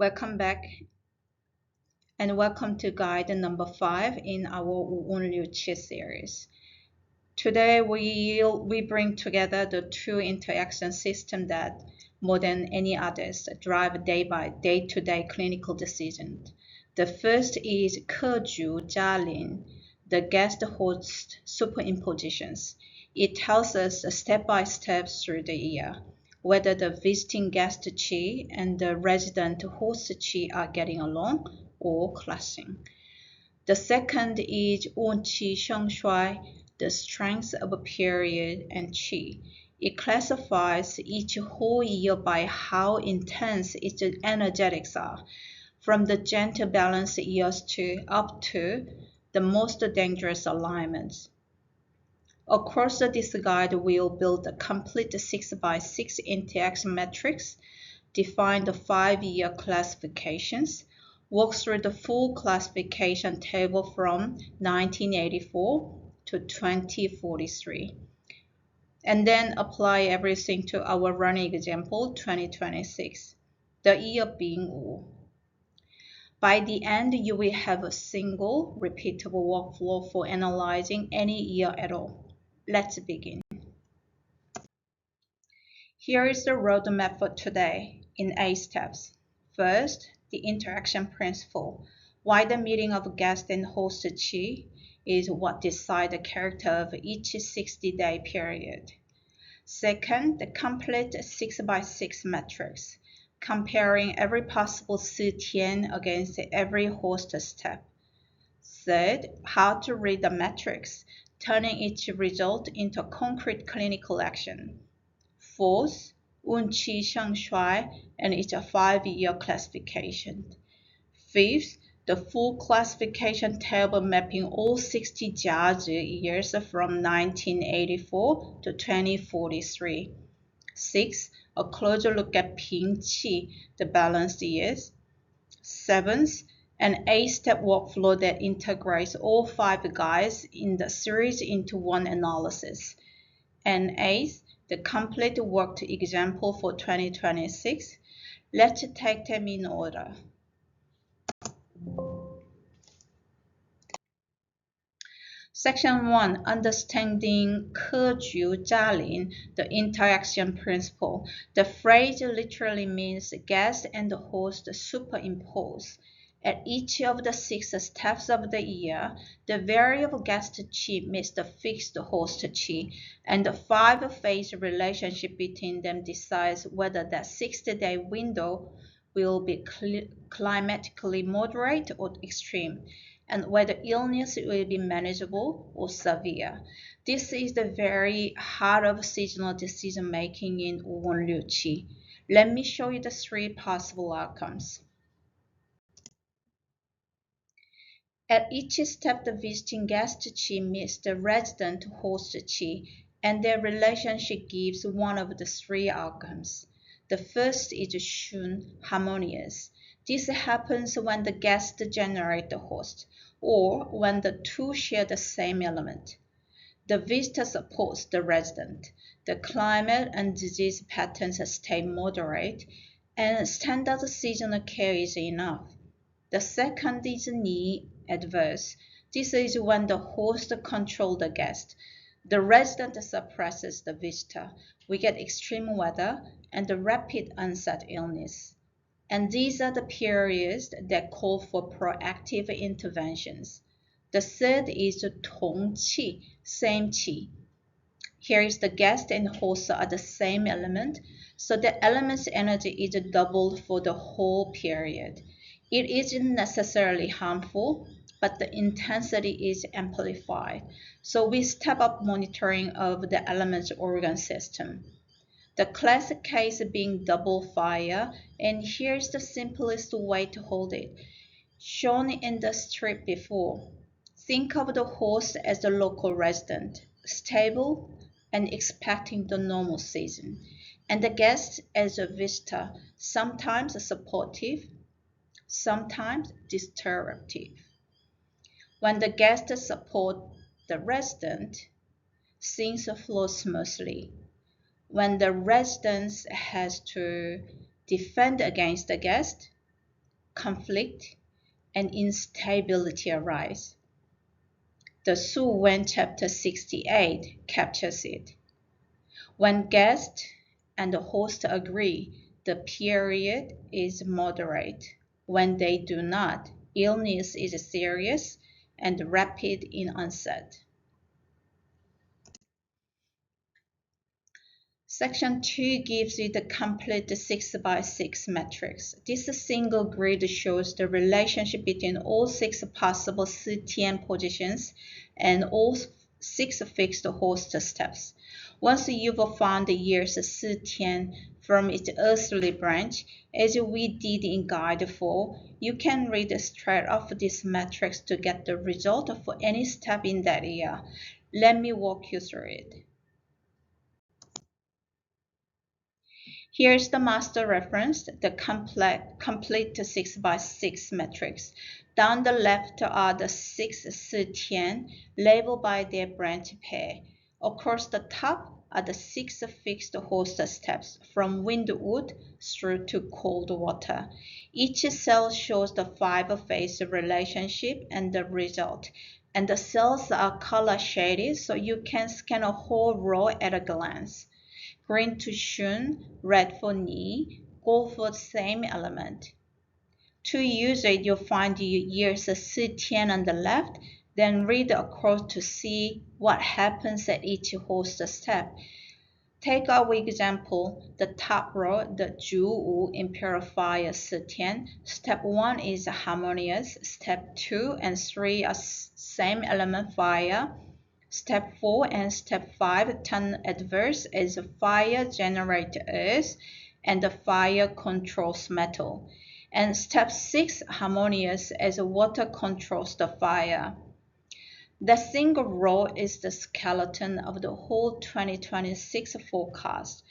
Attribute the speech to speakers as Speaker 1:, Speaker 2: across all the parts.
Speaker 1: Welcome back and welcome to guide number 5 in our Wǔ Yùn Liù Qì series. Today we bring together the two interaction systems that, more than any others, drive day-to-day clinical decisions. The first is Kè Zhǔ Jiā Lín, the guest-host superimpositions. It tells us step-by-step through the year whether the visiting guest qi and the resident host qi are getting along or clashing. The second is Yùn Qì Shèng Shuāi, the strength of a period and qi. It classifies each whole year by how intense its energetics are, from the gentle balanced years up to the most dangerous alignments. Across this guide, we'll build a complete 6x6 interaction matrix, define the 5-year classifications, walk through the full classification table from 1984 to 2043, and then apply everything to our running example 2026, the year being Wǔ. By the end, you will have a single, repeatable workflow for analyzing any year at all. Let's begin. Here is the roadmap for today in 8 steps. First, the interaction principle. Why the meeting of guest and host qi is what decides the character of each 60-day period. Second, the complete 6x6 matrix, comparing every possible Sī Tiān against every host step. Third, how to read the matrix, turning each result into concrete clinical action. Fourth, Yùn Qì Shèng Shuāi and its 5-year classification. Fifth, the full classification table mapping all 60 Jiǎzǐ years from 1984 to 2043. Sixth, a closer look at Píng Qì, the balanced years. Seventh, an 8-step workflow that integrates all 5 guides in the series into one analysis. And 8th, the complete worked example for 2026. Let's take them in order. Section 1, Understanding Kè Zhǔ Jiā Lín, the interaction principle. The phrase literally means guest and host superimpose. At each of the 6 steps of the year, the variable guest qi meets the fixed host qi, and the 5-phase relationship between them decides whether that 60-day window will be climatically moderate or extreme, and whether illness will be manageable or severe. This is the very heart of seasonal decision-making in Wǔ Yùn Liù Qì. Let me show you the 3 possible outcomes. At each step, the visiting guest qi meets the resident host qi, and their relationship gives one of the 3 outcomes. The first is Shùn, harmonious. This happens when the guest generates the host, or when the two share the same element. The visitor supports the resident. The climate and disease patterns stay moderate, and standard seasonal care is enough. The second is Ni, adverse. This is when the host controls the guest. The resident suppresses the visitor. We get extreme weather and the rapid onset illness. And these are the periods that call for proactive interventions. The third is Tóng Qì, same qi. Here is the guest and host are the same element, so the element's energy is doubled for the whole period. It isn't necessarily harmful, but the intensity is amplified, so we step up monitoring of the element's organ system. The classic case being double fire, and here's the simplest way to hold it, shown in the strip before. Think of the host as the local resident, stable and expecting the normal season, and the guest as a visitor, sometimes supportive, sometimes disruptive. When the guests support the resident, things flow smoothly. When the resident has to defend against the guest, conflict, and instability arise. The Su Wen chapter 68 captures it. When guest and the host agree, the period is moderate. When they do not, illness is serious and rapid in onset. Section 2 gives you the complete 6x6 matrix. This single grid shows the relationship between all 6 possible Sī Tiān positions and all 6 fixed host steps. Once you've found the year's Sī Tiān from its earthly branch, as we did in Guide 4, you can read straight off this matrix to get the result for any step in that year. Let me walk you through it. Here's the master reference, the complete 6x6 matrix. Down the left are the 6 Sī Tiān labeled by their branch pair. Across the top are the 6 fixed host steps from windward through to cold water. Each cell shows the 5-phase relationship and the result, and the cells are color shaded so you can scan a whole row at a glance. Green to Shùn, red for Ni, gold for the same element. To use it, you'll find your year's Sī Tiān on the left, then read across to see what happens at each host step. Take our example, the top row, the Zhu Wu Imperial Fire Sī Tiān. Step 1 is harmonious, step 2 and 3 are same element fire. Step 4 and Step 5 turn adverse as fire generates earth and the fire controls metal. And Step 6 harmonious as water controls the fire. The single row is the skeleton of the whole 2026 forecast.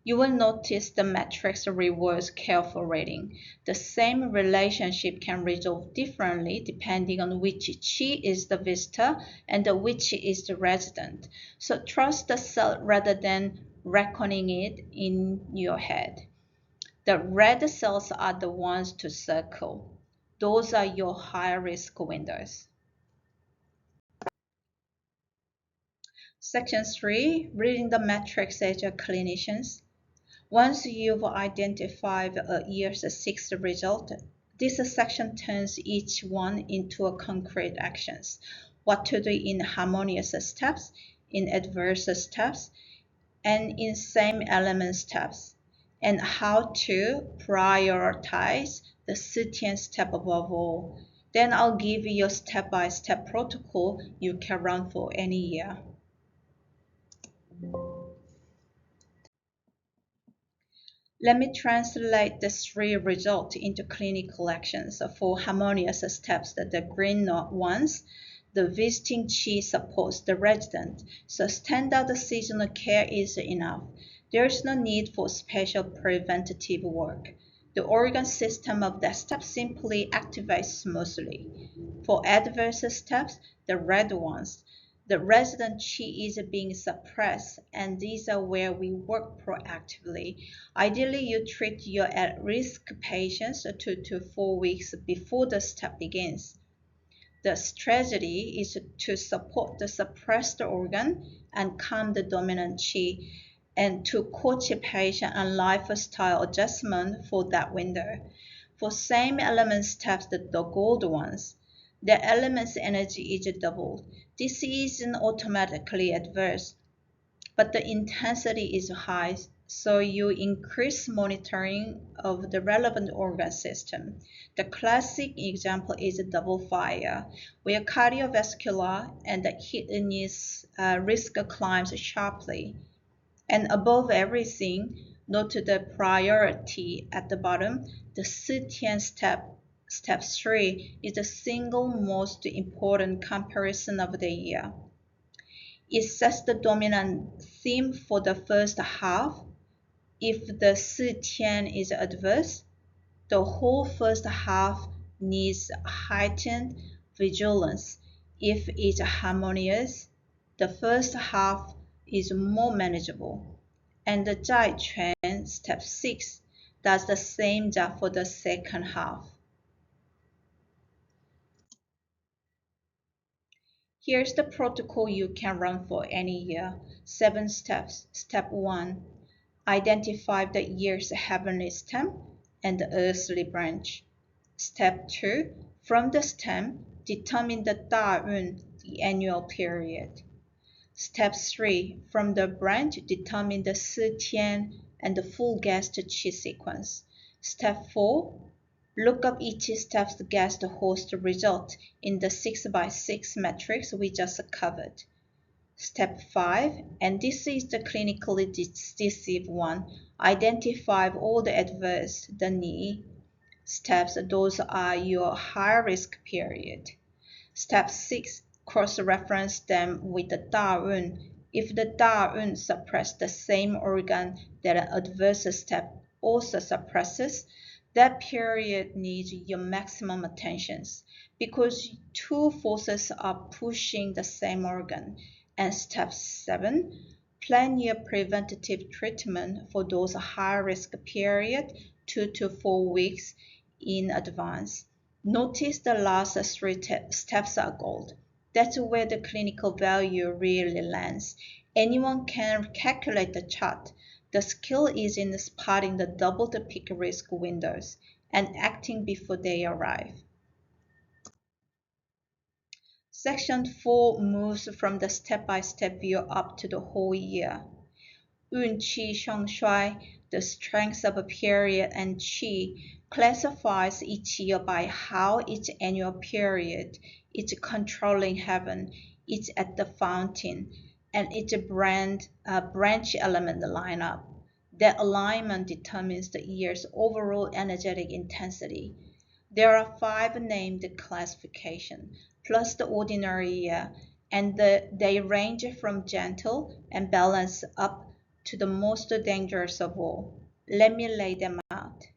Speaker 1: You will notice the matrix rewards careful reading. The same relationship can resolve differently depending on which Qi is the visitor and which is the resident. So trust the cell rather than reckoning it in your head. The red cells are the ones to circle. Those are your high-risk windows. Section 3, reading the matrix as a clinicians. Once you've identified a year's 6 result, this section turns each one into a concrete actions. What to do in harmonious steps, in adverse steps, and in same element steps, and how to prioritize the Sī Tiān step above all. Then I'll give you a step-by-step protocol you can run for any year. Let me translate the 3 results into clinical actions. For harmonious steps, the green ones, the visiting Qi supports the resident, so standard seasonal care is enough. There is no need for special preventative work. The organ system of that step simply activates smoothly. For adverse steps, the red ones, the resident Qi is being suppressed, and these are where we work proactively. Ideally, you treat your at-risk patients 2 to 4 weeks before the step begins. The strategy is to support the suppressed organ and calm the dominant Qi, and to coach a patient on lifestyle adjustment for that window. For same element steps, the gold ones, the element's energy is doubled. This isn't automatically adverse, but the intensity is high, so you increase monitoring of the relevant organ system. The classic example is double fire, where cardiovascular and the kidneys risk climbs sharply. And above everything, note the priority at the bottom. The Sī Tiān step 3 is the single most important comparison of the year. It sets the dominant theme for the first half. If the Sī Tiān is adverse, the whole first half needs heightened vigilance. If it's harmonious, the first half is more manageable. And the Zhai Quan step 6 does the same job for the second half. Here's the protocol you can run for any year. 7 steps. Step 1. Identify the year's heavenly stem and the earthly branch. Step 2. From the stem, determine the Da'un, the annual period. Step 3. From the branch, determine the Sī Tiān and the full guest Qi sequence. Step 4. Look up each step's guest host result in the 6x6 matrix we just covered. Step 5, and this is the clinically decisive one, identify all the adverse, the Ni steps, those are your high-risk period. Step 6, cross-reference them with the Da'un. If the Da'un suppresses the same organ that an adverse step also suppresses, that period needs your maximum attention because two forces are pushing the same organ. And step 7, plan your preventative treatment for those high-risk period 2 to 4 weeks in advance. Notice the last 3 steps are gold. That's where the clinical value really lands. Anyone can calculate the chart. The skill is in spotting the double peak risk windows and acting before they arrive. Section 4 moves from the step-by-step view up to the whole year. Yùn Qì Shèng Shuāi, the strength of a period, and Qi classifies each year by how its annual period, its controlling heaven, its at the fountain, and its branch element line up. That alignment determines the year's overall energetic intensity. There are 5 named classifications, plus the ordinary year, and they range from gentle and balanced up to the most dangerous of all. Let me lay them out.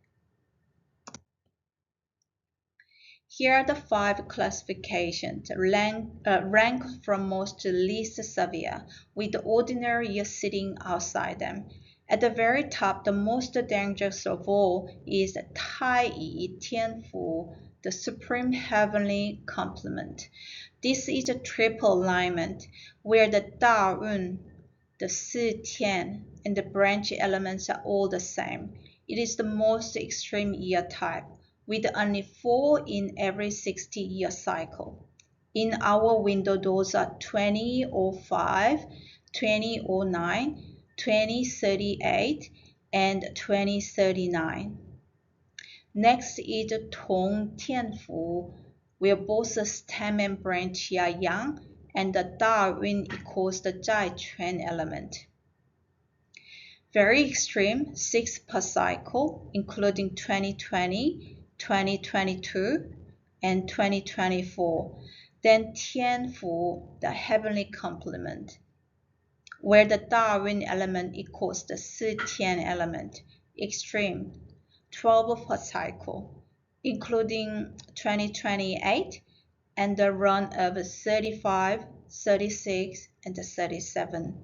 Speaker 1: Here are the 5 classifications, ranked from most to least severe, with the ordinary year sitting outside them. At the very top, the most dangerous of all is太乙天符, the supreme heavenly complement. This is a triple alignment where the Da'un, the Sī Tiān, and the branch elements are all the same. It is the most extreme year type, with only 4 in every 60-year cycle. In our window, those are 2005, 2009, 2038, and 2039. Next is Tóng Qì, where both stem and branch are yang, and the Da'un equals the Jiǎzǐ element. Very extreme, 6 per cycle, including 2020, 2022, and 2024. Then Tianfu, the heavenly complement, where the Da'un element equals the Sī Tiān element. Extreme, 12 per cycle, including 2028 and the run of 35, 36, and 37.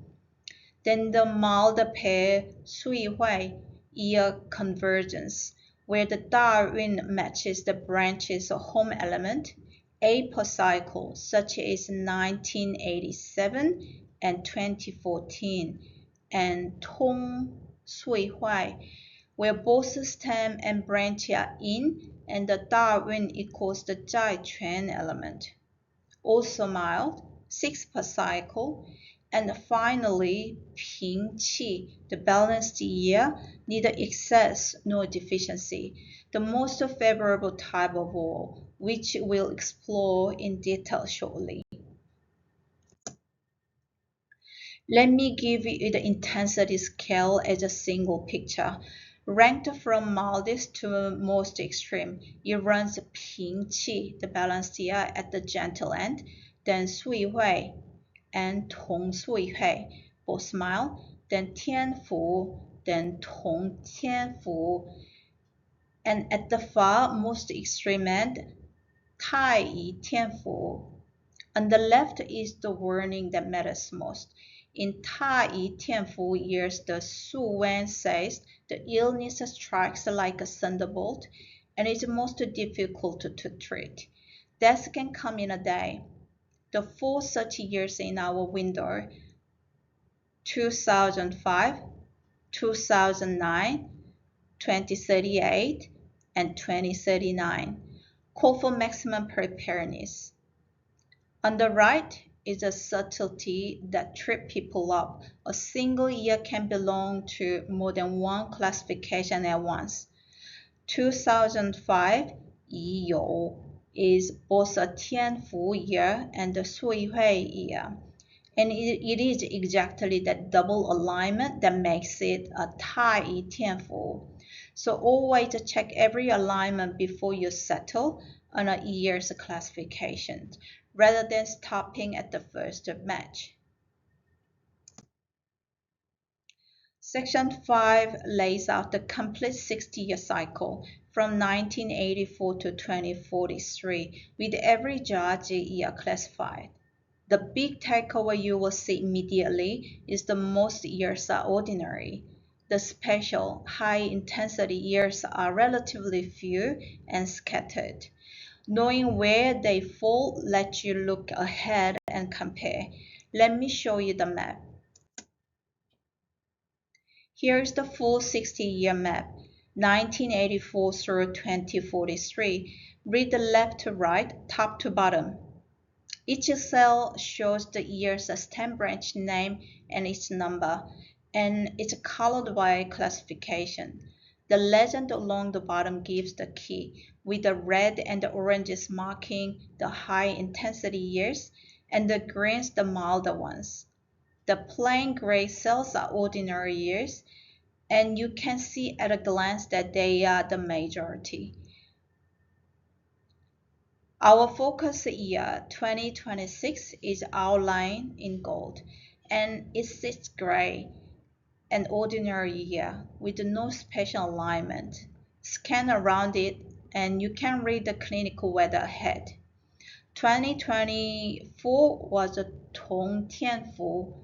Speaker 1: Then the mild pair, Sui Hui, year convergence, where the Da'un matches the branch's home element, 8 per cycle, such as 1987 and 2014, and Tóng Qì, where both stem and branch are in, and the Da'un equals the Jiǎzǐ element. Also mild, 6 per cycle. And finally, Píng Qì, the balanced year, neither excess nor deficiency, the most favorable type of all, which we'll explore in detail shortly. Let me give you the intensity scale as a single picture. Ranked from mildest to most extreme, it runs Píng Qì, the balanced year, at the gentle end, then Sui Hui and Tóng Qì, both mild, then Tianfu, then Tóng Tianfu, and at the far most extreme end,太乙天符. On the left is the warning that matters most. In太乙天符years, the Su Wen says the illness strikes like a thunderbolt and is most difficult to treat. Death can come in a day. the full 30 years in our window: 2005, 2009, 2038, and 2039. Call for maximum preparedness. On the right is a subtlety that trips people up. A single year can belong to more than one classification at once. 2005 Yi You is both a Tianfu year and a Sui Hui year. And it is exactly that double alignment that makes it a太乙天符. So always check every alignment before you settle on a year's classification, rather than stopping at the first match. Section 5 lays out the complete 60-year cycle from 1984 to 2043, with every Jiǎzǐ year classified. The big takeaway you will see immediately is that most years are ordinary. The special, high-intensity years are relatively few and scattered. Knowing where they fall lets you look ahead and compare. Let me show you the map. Here is the full 60-year map, 1984 through 2043. Read the left to right, top to bottom. Each cell shows the year's stem branch name and its number, and it's colored by classification. The legend along the bottom gives the key, with the red and the oranges marking the high-intensity years, and the greens the milder ones. The plain gray cells are ordinary years, and you can see at a glance that they are the majority. Our focus year, 2026, is outlined in gold, and it sits gray, an ordinary year with no special alignment. Scan around it, and you can read the clinical weather ahead. 2024 was a Tóng Qì,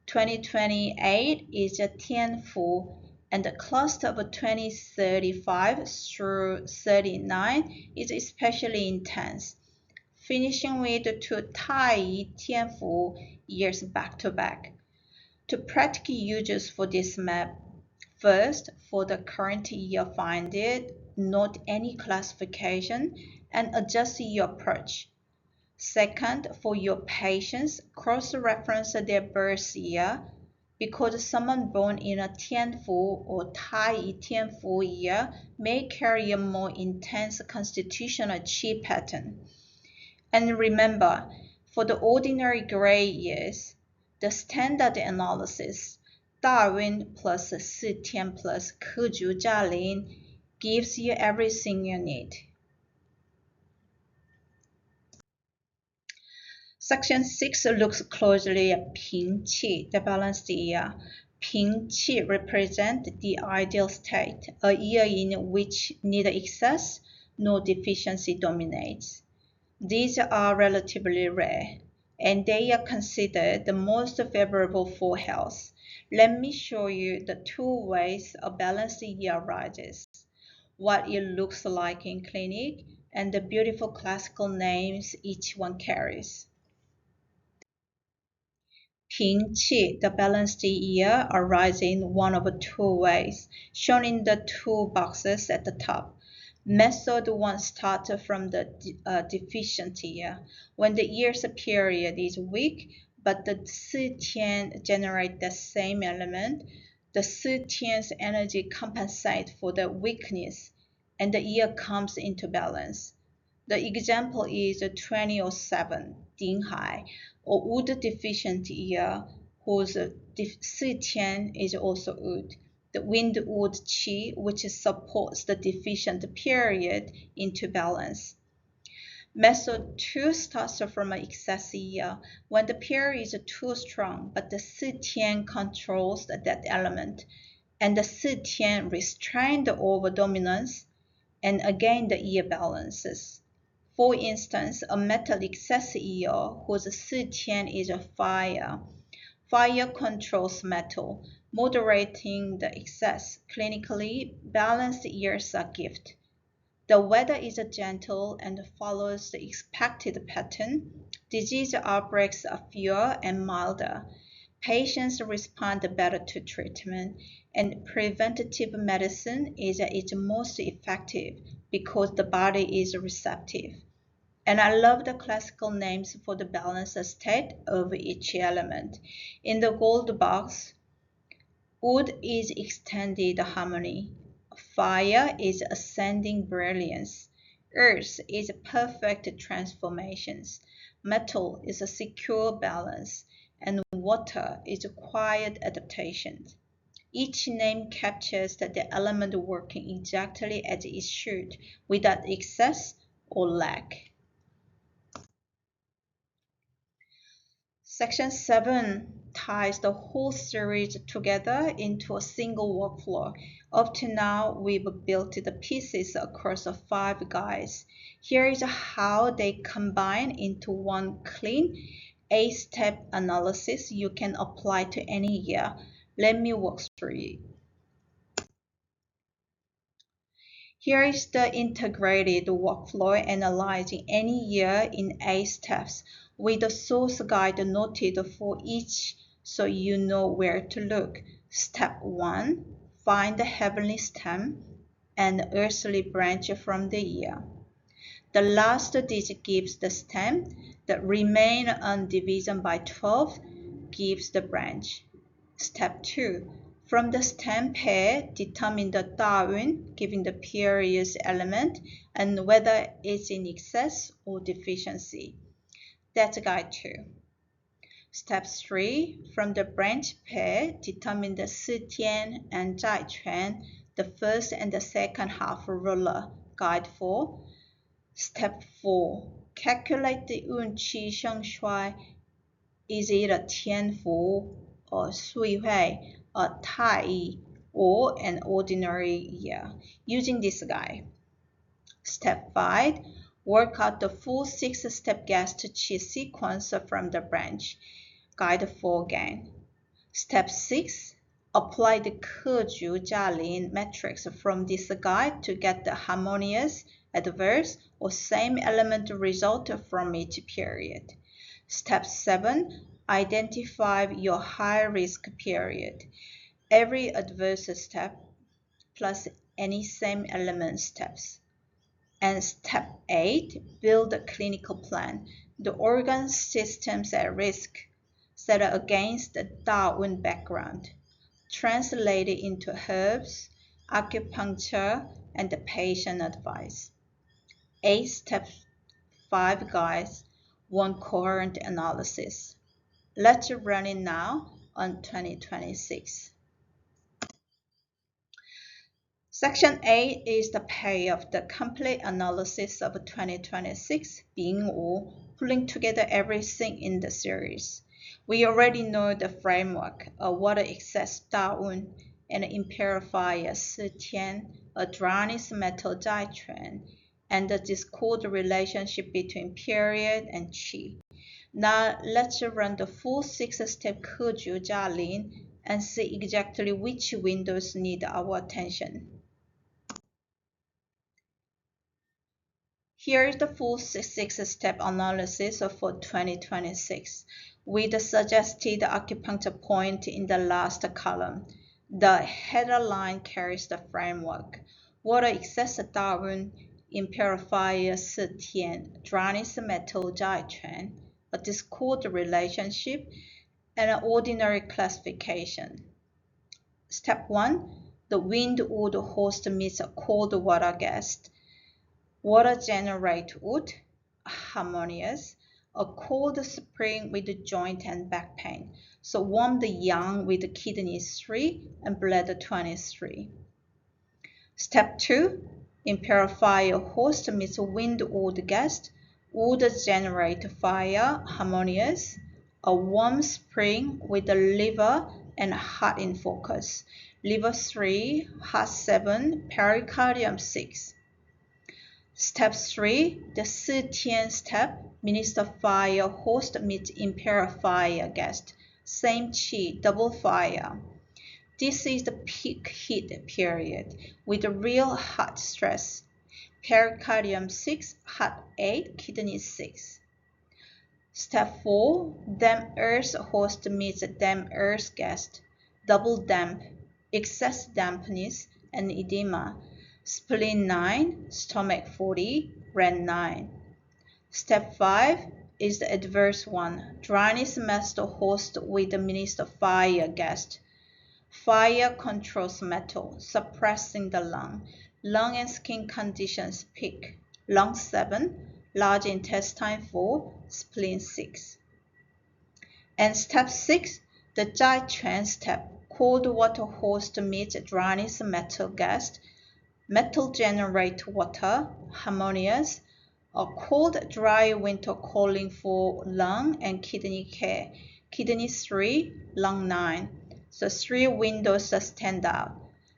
Speaker 1: 2028 is a Tianfu, and the cluster of 2035 through 39 is especially intense, finishing with two太乙天符years back to back. To practical uses for this map: first, for the current year, find it, note any classification, and adjust your approach. Second, for your patients, cross-reference their birth year, because someone born in a Tianfu or太乙天符year may carry a more intense constitutional qi pattern. And remember, for the ordinary gray years, the standard analysis, 大运 plus Sī Tiān plus Kè Zhǔ Jiā Lín, gives you everything you need. Section 6 looks closely at Píng Qì, the balanced year. Píng Qì represents the ideal state, a year in which neither excess nor deficiency dominates. These are relatively rare, and they are considered the most favorable for health. Let me show you the two ways a balanced year arises, what it looks like in clinic, and the beautiful classical names each one carries. Píng Qì, the balanced year, arises in one of two ways, shown in the two boxes at the top. Method 1 starts from the deficient year, when the year's period is weak, but the Sī Tiān generates the same element. The Sī Tiān's energy compensates for the weakness, and the year comes into balance. The example is 2007, Dinghai, a wood deficient year whose Sī Tiān is also wood. The wind wood qi, which supports the deficient period, into balance. Method 2 starts from an excess year, when the period is too strong, but the Sī Tiān controls that element, and the Sī Tiān restrains the overdominance, and again the year balances. For instance, a metal excess year whose Sī Tiān is a fire. Fire controls metal, moderating the excess. Clinically, balanced years are gift. The weather is gentle and follows the expected pattern. Disease outbreaks are fewer and milder. Patients respond better to treatment, and preventative medicine is its most effective because the body is receptive. And I love the classical names for the balanced state of each element. In the gold box, wood is extended harmony. Fire is ascending brilliance. Earth is perfect transformations. Metal is a secure balance. And water is quiet adaptation. Each name captures the element working exactly as it should, without excess or lack. Section 7 ties the whole series together into a single workflow. Up to now, we've built the pieces across 5 guides. Here is how they combine into one clean 8-step analysis you can apply to any year. Let me walk through it. Here is the integrated workflow analyzing any year in 8 steps, with the source guide noted for each so you know where to look. Step 1. Find the heavenly stem and earthly branch from the year. The last digit gives the stem. The remain on division by 12 gives the branch. Step 2. From the stem pair, determine the Dayun, giving the period's element, and whether it's in excess or deficiency. That's guide 2. Step 3. From the branch pair, determine the Sī Tiān and Jiāzǐ, the first and the second half ruler. Guide 4. Step 4. Calculate the Yùn Qì Shèng Shuāi. Is it a Tianfu, or Sui Hui, a Tai, or an ordinary year, using this guide. Step 5. Work out the full 6-step guessed Qi sequence from the branch. Guide 4 again. Step 6. Apply the Kè Zhǔ Jiā Lín matrix from this guide to get the harmonious, adverse, or same element result from each period. Step 7. Identify your high-risk period. Every adverse step plus any same element steps. And Step 8. Build a clinical plan. The organ systems at risk set against the Dayun background. Translate it into herbs, acupuncture, and the patient advice. 8 steps, 5 guides, 1 coherent analysis. Let's run it now on 2026. Section 8 is the payoff, the complete analysis of 2026, Píng Qì, pulling together everything in the series. We already know the framework, a water excess Dayun, an impaired fire Sī Tiān, a dryness metal Jiāzǐ, and the discord relationship between period and Qi. Now let's run the full 6-step Kè Zhǔ Jiā Lín and see exactly which windows need our attention. Here is the full 6-step analysis for 2026, with the suggested acupuncture point in the last column. The headline carries the framework. Water excess Dayun, impaired fire Sī Tiān, dryness metal Jiāzǐ, a discord relationship, and an ordinary classification. Step 1. The wind wood host meets a cold water guest. Water generate wood, harmonious, a cold spring with joint and back pain. So warm the yang with kidneys 3 and bladder 23. Step 2. Impaired fire host meets wind wood guest. Wood generate fire, harmonious, a warm spring with the liver and heart in focus. Liver 3, heart 7, pericardium 6. Step 3. The Sī Tiān step, minister fire host meets impaired fire guest. Same Qi, double fire. This is the peak heat period with real heart stress. pericardium 6, heart 8, kidney 6. Step 4. Damp earth host meets damp earth guest, double damp, excess dampness, and edema. Spleen 9, stomach 40, ran 9. Step 5 is the adverse one. Dryness metal host with the minister fire guest. Fire controls metal, suppressing the lung. Lung and skin conditions peak. Lung 7, large intestine 4, spleen 6. And step 6, the Jiā Quan step. Cold water host meets dryness metal guest. Metal generate water, harmonious. A cold, dry winter calling for lung and kidney care. Kidney 3, lung 9. So 3 windows stand out.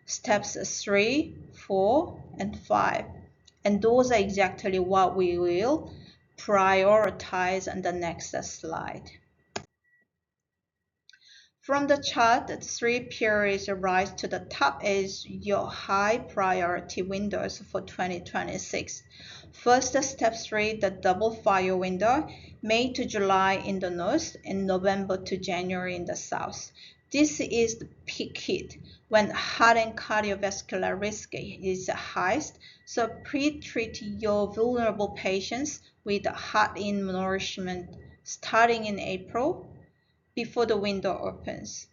Speaker 1: Steps 3, 4, and 5. And those are exactly what we will prioritize on the next slide. From the chart, the 3 periods rise to the top as your high priority windows for 2026. First, step 3, the double fire window, May to July in the north and November to January in the south. This is the peak heat when heart and cardiovascular risk is highest, so pre-treat your vulnerable patients with heart in nourishment starting in April before the window opens.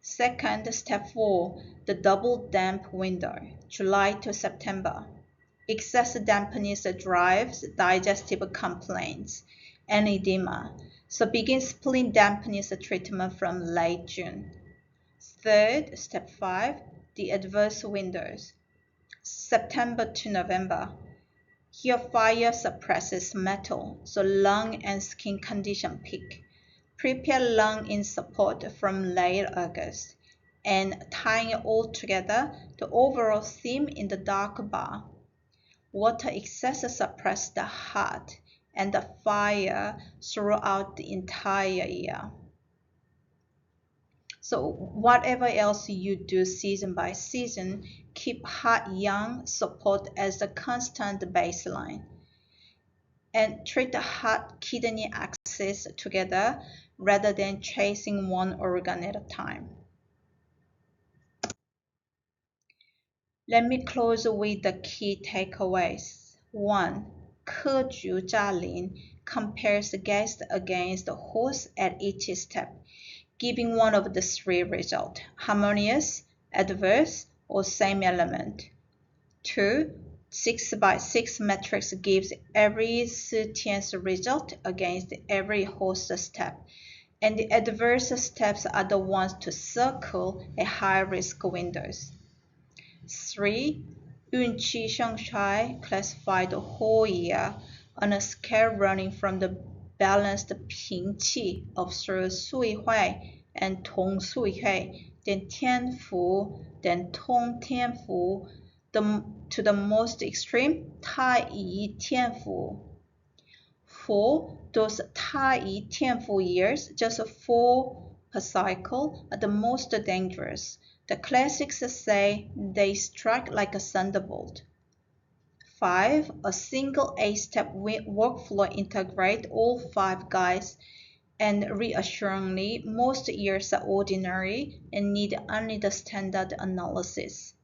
Speaker 1: Second, step 4, the double damp window, July to September. Excess dampness drives digestive complaints and edema, so begin spleen dampness treatment from late June. Third, step 5, the adverse windows, September to November. Here fire suppresses metal, so lung and skin condition peak. Prepare lung in support from late August, and tying it all together, the overall theme in the dark bar. Water excess suppress the heart and the fire throughout the entire year. So whatever else you do season by season, keep heart young support as the constant baseline. And treat the heart-kidney axis together rather than chasing one organ at a time. Let me close with the key takeaways. 1. Kè Zhǔ Jiā Lín compares guest against the horse at each step, giving one of the 3 results, harmonious, adverse, or same element. 2. 6 by 6 matrix gives every Sī Tiān's result against every host step, and the adverse steps are the ones to circle a high-risk windows. 3. Yùn Qì Shèng Shuāi classified the whole year on a scale running from the balanced Píng Qì of Sui Huai and Tóng Qì, then Tian Fu, then Tóng Tian Fu, to the most extreme,太乙天符. For those太乙天符years, just 4 per cycle, are the most dangerous. The classics say they strike like a thunderbolt. 5. A single 8-step workflow integrates all 5 guides, and reassuringly, most years are ordinary and need only the standard analysis.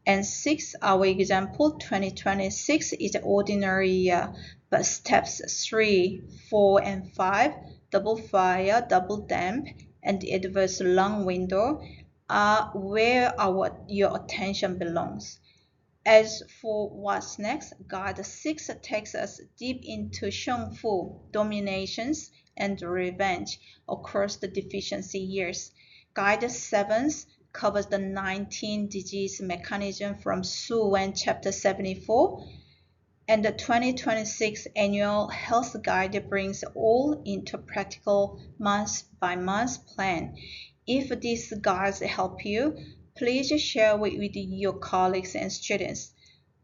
Speaker 1: And 6, our example, 2026 is an ordinary year, but steps 3, 4, and 5, double fire, double damp, and the adverse lung window are where your attention belongs. As for what's next, Guide 6 takes us deep into Sheng Fu, dominations, and revenge across the deficiency years. Guide 7 covers the 19 disease mechanism from Su Wen chapter 74, and the 2026 annual health guide brings all into practical month-by-month plan. If these guides help you, please share with your colleagues and students.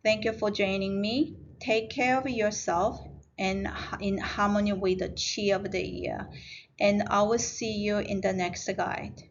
Speaker 1: Thank you for joining me. Take care of yourself and in harmony with the Qi of the year. And I will see you in the next guide.